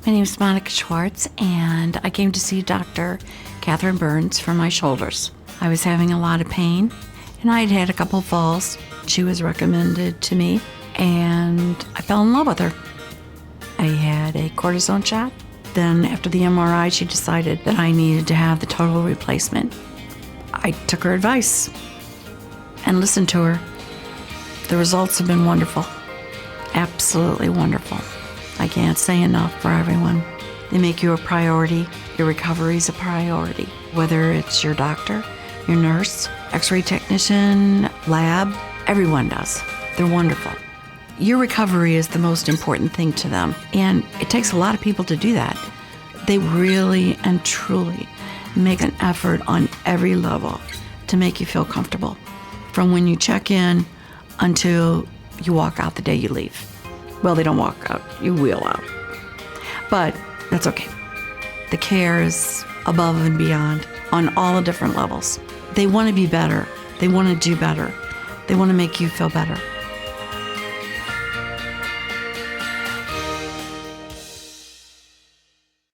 My name is Monica Schwartz, and I came to see Dr. Catherine Burns for my shoulders. I was having a lot of pain, and I had had a couple falls. She was recommended to me, and I fell in love with her. I had a cortisone shot. Then after the MRI, she decided that I needed to have the total replacement. I took her advice and listened to her. The results have been wonderful. Absolutely wonderful. I can't say enough for everyone. They make you a priority. Your recovery is a priority. Whether it's your doctor, your nurse, x-ray technician, lab, everyone does. They're wonderful. Your recovery is the most important thing to them, and it takes a lot of people to do that. They really and truly make an effort on every level to make you feel comfortable, from when you check in until you walk out the day you leave. Well, they don't walk out, you wheel out. But that's okay. The care is above and beyond on all the different levels. They want to be better. They want to do better. They want to make you feel better.